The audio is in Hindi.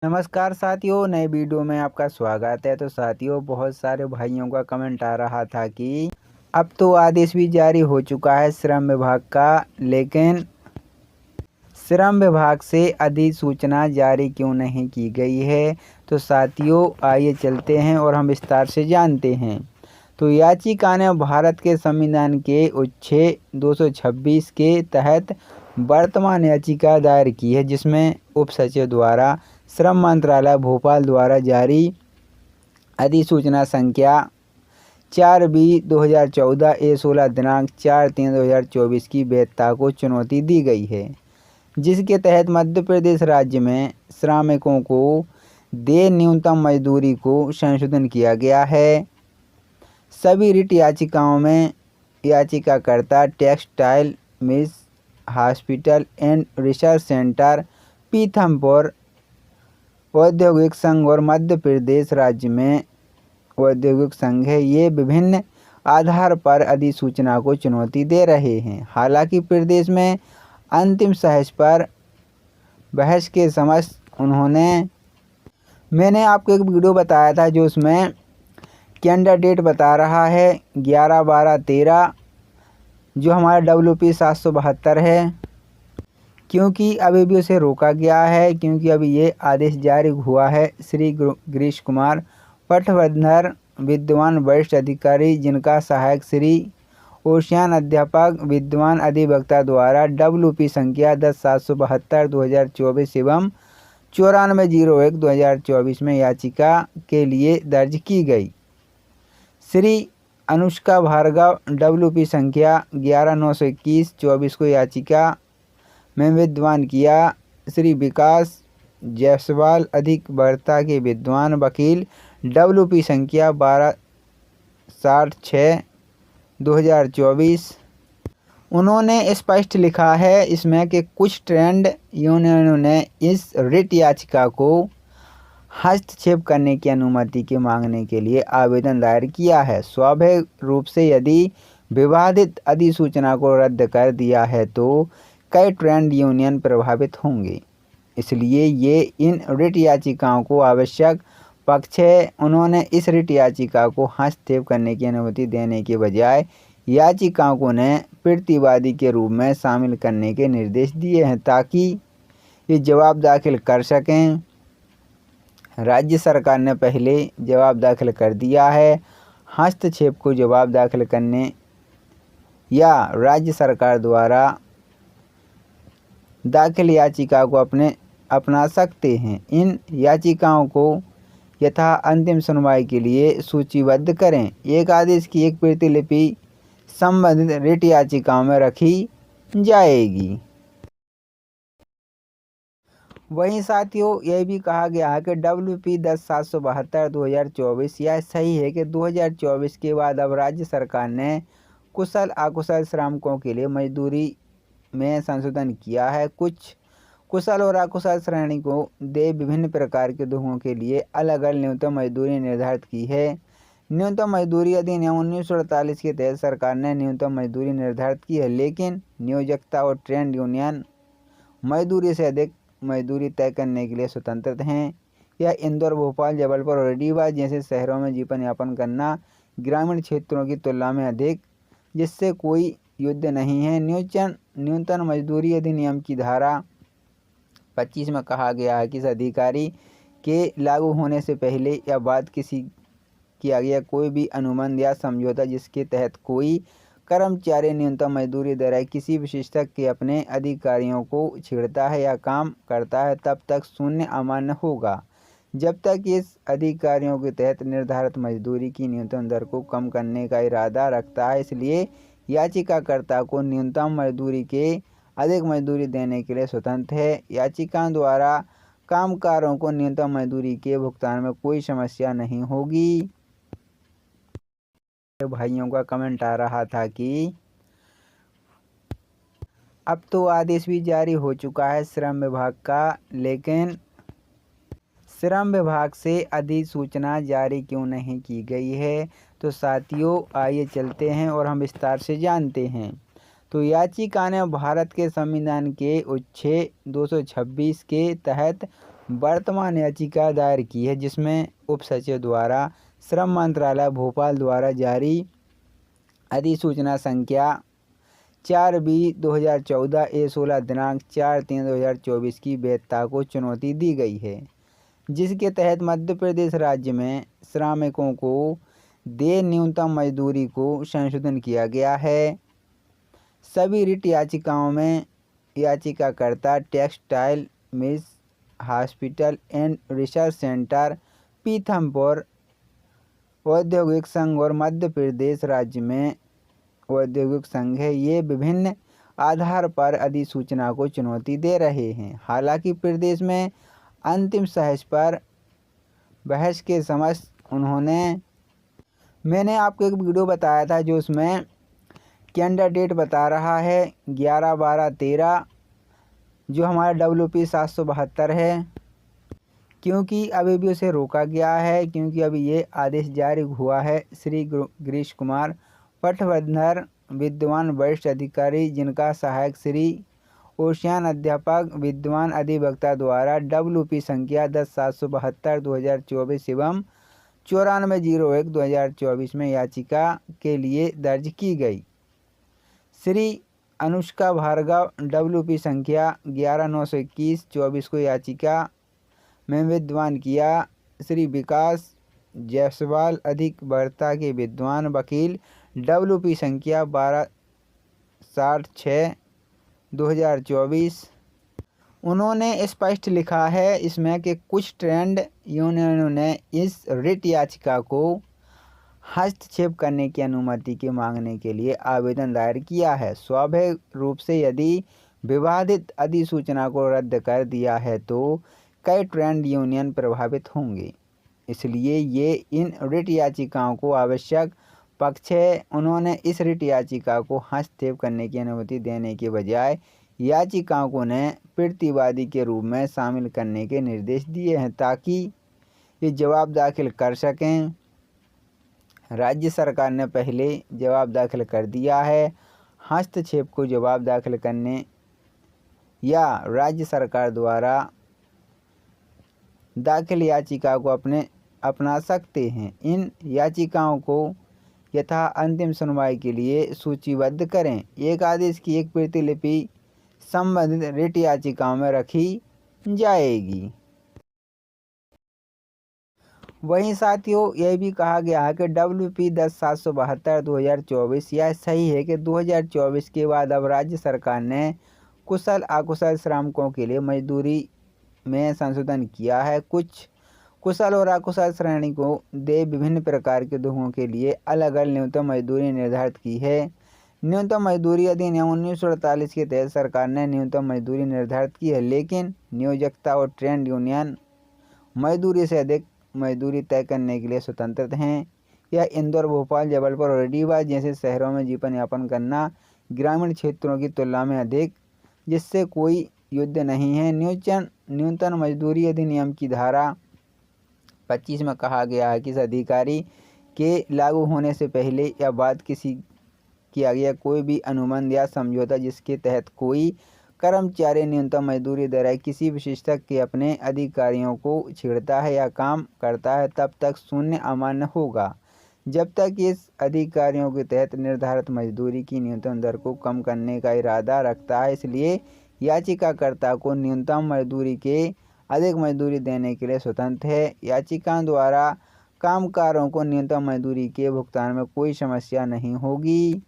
नमस्कार साथियों, नए वीडियो में आपका स्वागत है। तो साथियों, बहुत सारे भाइयों का कमेंट आ रहा था कि अब तो आदेश भी जारी हो चुका है श्रम विभाग का, लेकिन श्रम विभाग से अधिसूचना जारी क्यों नहीं की गई है। तो साथियों, आइए चलते हैं और हम विस्तार से जानते हैं। तो याचिका ने भारत के संविधान के अनुच्छेद 226 के तहत वर्तमान याचिका दायर की है, जिसमें उप सचिव द्वारा श्रम मंत्रालय भोपाल द्वारा जारी अधिसूचना संख्या 4/2014 A16 दिनांक 4/3/2024 की वैधता को चुनौती दी गई है, जिसके तहत मध्य प्रदेश राज्य में श्रमिकों को देय न्यूनतम मजदूरी को संशोधन किया गया है। सभी रिट याचिकाओं में याचिकाकर्ता textile mills hospital and research centre Pithampur औद्योगिक संघ और मध्य प्रदेश राज्य में औद्योगिक संघ है। ये विभिन्न आधार पर अधिसूचना को चुनौती दे रहे हैं। हालांकि प्रदेश में अंतिम सहज पर बहस के समस्त मैंने आपको एक वीडियो बताया था, जो उसमें कैंडिडेट बता रहा है 11/12/13, जो हमारा WP 772 है, क्योंकि अभी भी उसे रोका गया है, क्योंकि अभी ये आदेश जारी हुआ है। श्री गिरीश कुमार पटवर्धन विद्वान वरिष्ठ अधिकारी, जिनका सहायक श्री ओशियान अध्यापक विद्वान अधिवक्ता द्वारा WP संख्या 10/772/2024 एवं 94/01/2024 में याचिका के लिए दर्ज की गई। श्री अनुष्का भार्गव WP संख्या 11/921/24 को याचिका में विद्वान किया। श्री विकास जायसवाल अधिवक्ता के विद्वान वकील WP संख्या 12/60/2024। उन्होंने स्पष्ट लिखा है इसमें कि कुछ ट्रेड यूनियनों ने इस रिट याचिका को हस्तक्षेप करने की अनुमति के मांगने के लिए आवेदन दायर किया है। स्वाभाविक रूप से यदि विवादित अधिसूचना को रद्द कर दिया है तो कई ट्रेड यूनियन प्रभावित होंगे, इसलिए ये इन रिट याचिकाओं को आवश्यक पक्ष है। उन्होंने इस रिट याचिका को हस्तक्षेप करने की अनुमति देने के बजाय याचिकाओं को प्रतिवादी के रूप में शामिल करने के निर्देश दिए हैं, ताकि ये जवाब दाखिल कर सकें। राज्य सरकार ने पहले जवाब दाखिल कर दिया है। हस्तक्षेप को जवाब दाखिल करने या राज्य सरकार द्वारा दाखिल याचिका को अपना सकते हैं। इन याचिकाओं को यथा अंतिम सुनवाई के लिए सूचीबद्ध करें। एक आदेश की एक प्रतिलिपि संबंधित रिट याचिकाओं में रखी जाएगी। वहीं साथियों, यह भी कहा गया है कि WP 10/772/2024 यह सही है कि 2024 के बाद अब राज्य सरकार ने कुशल अकुशल श्रमिकों के लिए मजदूरी में संशोधन किया है। कुछ कुशल और अकुशल श्रेणी को दे विभिन्न प्रकार के उद्योगों के लिए अलग अलग न्यूनतम मजदूरी निर्धारित की है। न्यूनतम मजदूरी अधिनियम 1948 के तहत सरकार ने न्यूनतम मजदूरी निर्धारित की है, लेकिन नियोक्ता और ट्रेड यूनियन मजदूरी से अधिक मजदूरी तय करने के लिए स्वतंत्र हैं। यह इंदौर, भोपाल, जबलपुर और रीवा जैसे शहरों में जीवन यापन करना ग्रामीण क्षेत्रों की तुलना में अधिक, जिससे कोई युद्ध नहीं है। न्यूनतम मजदूरी अधिनियम की धारा 25 में कहा गया है कि इस अधिकारी के लागू होने से पहले या बाद किया गया कोई भी अनुबंध या समझौता जिसके तहत कोई कर्मचारी न्यूनतम मजदूरी दे रहा किसी विशेषज्ञ के अपने अधिकारियों को छेड़ता है या काम करता है, तब तक शून्य अमान्य होगा, जब तक इस अधिकारियों के तहत निर्धारित मजदूरी की न्यूनतम दर को कम करने का इरादा रखता है। इसलिए याचिकाकर्ता को न्यूनतम मजदूरी के अधिक मजदूरी देने के लिए स्वतंत्र है। याचिकाओं द्वारा कामगारों को न्यूनतम मजदूरी के भुगतान में कोई समस्या नहीं होगी। भाइयों का कमेंट आ रहा था कि अब तो आदेश भी जारी हो चुका है श्रम विभाग का, लेकिन श्रम विभाग से अधिसूचना जारी क्यों नहीं की गई है। तो साथियों, आइए चलते हैं और हम विस्तार से जानते हैं। तो याचिका ने भारत के संविधान के अनुच्छेद 226 के तहत वर्तमान याचिका दायर की है, जिसमें उप सचिव द्वारा श्रम मंत्रालय भोपाल द्वारा जारी अधिसूचना संख्या 4/2014 A16 दिनांक 4/3/2024 की वैधता को चुनौती दी गई है, जिसके तहत मध्य प्रदेश राज्य में श्रमिकों को देय न्यूनतम मजदूरी को संशोधन किया गया है। सभी रिट याचिकाओं में याचिकाकर्ता textile mills hospital and research centre Pithampur औद्योगिक संघ और मध्य प्रदेश राज्य में औद्योगिक संघ है, ये विभिन्न आधार पर अधिसूचना को चुनौती दे रहे हैं। हालांकि प्रदेश में अंतिम सहज पर बहस के समस्त मैंने आपको एक वीडियो बताया था, जो उसमें कैंडिडेट बता रहा है 11/12/13 जो हमारा WP 772 है, क्योंकि अभी भी उसे रोका गया है, क्योंकि अभी ये आदेश जारी हुआ है। श्री गिरीश कुमार पटवर्धन विद्वान वरिष्ठ अधिकारी, जिनका सहायक श्री ओशियान अध्यापक विद्वान अधिवक्ता द्वारा WP संख्या 10/772/2024 एवं 94/01/2024 में याचिका के लिए दर्ज की गई। श्री अनुष्का भार्गव WP संख्या 11/921/24 को याचिका में विद्वान किया। श्री विकास जायसवाल अधिक वरीयता के विद्वान वकील WP संख्या 12/60/2024। उन्होंने स्पष्ट लिखा है इसमें कि कुछ ट्रेड यूनियनों ने इस रिट याचिका को हस्तक्षेप करने की अनुमति के मांगने के लिए आवेदन दायर किया है। स्वाभाविक रूप से यदि विवादित अधिसूचना को रद्द कर दिया है तो कई ट्रेड यूनियन प्रभावित होंगे, इसलिए ये इन रिट याचिकाओं को आवश्यक पक्ष है। उन्होंने इस रिट याचिका को हस्तक्षेप करने की अनुमति देने के बजाय याचिकाओं ने प्रतिवादी के रूप में शामिल करने के निर्देश दिए हैं, ताकि ये जवाब दाखिल कर सकें। राज्य सरकार ने पहले जवाब दाखिल कर दिया है। हस्तक्षेप को जवाब दाखिल करने या राज्य सरकार द्वारा दाखिल याचिका को अपना सकते हैं। इन याचिकाओं को यथा अंतिम सुनवाई के लिए सूचीबद्ध करें। एक आदेश की एक प्रतिलिपि संबंधित रिट याचिकाओं में रखी जाएगी। वहीं साथियों, यह भी कहा गया है कि WP 10/772/2024 यह सही है कि 2024 के बाद अब राज्य सरकार ने कुशल अकुशल श्रमिकों के लिए मजदूरी में संशोधन किया है। कुछ कुशल और अकुशल श्रेणी को दे विभिन्न प्रकार के उद्योगों के लिए अलग अलग न्यूनतम मजदूरी निर्धारित की है। न्यूनतम मजदूरी अधिनियम 1948 के तहत सरकार ने न्यूनतम मजदूरी निर्धारित की है, लेकिन नियोक्ता और ट्रेड यूनियन मजदूरी से अधिक मजदूरी तय करने के लिए स्वतंत्र हैं। यह इंदौर, भोपाल, जबलपुर और रीवा जैसे शहरों में जीवन यापन करना ग्रामीण क्षेत्रों की तुलना में अधिक, जिससे कोई युद्ध नहीं है। न्यूनतम मजदूरी अधिनियम की धारा 25 में कहा गया है कि इस अधिकारी के लागू होने से पहले या बाद किया गया कोई भी अनुबंध या समझौता जिसके तहत कोई कर्मचारी न्यूनतम मजदूरी दर किसी विशेषज्ञ के अपने अधिकारियों को छेड़ता है या काम करता है, तब तक शून्य अमान्य होगा, जब तक इस अधिकारियों के तहत निर्धारित मजदूरी की न्यूनतम दर को कम करने का इरादा रखता है। इसलिए याचिकाकर्ता को न्यूनतम मजदूरी के अधिक मजदूरी देने के लिए स्वतंत्र है। याचिका द्वारा कामगारों को न्यूनतम मजदूरी के भुगतान में कोई समस्या नहीं होगी।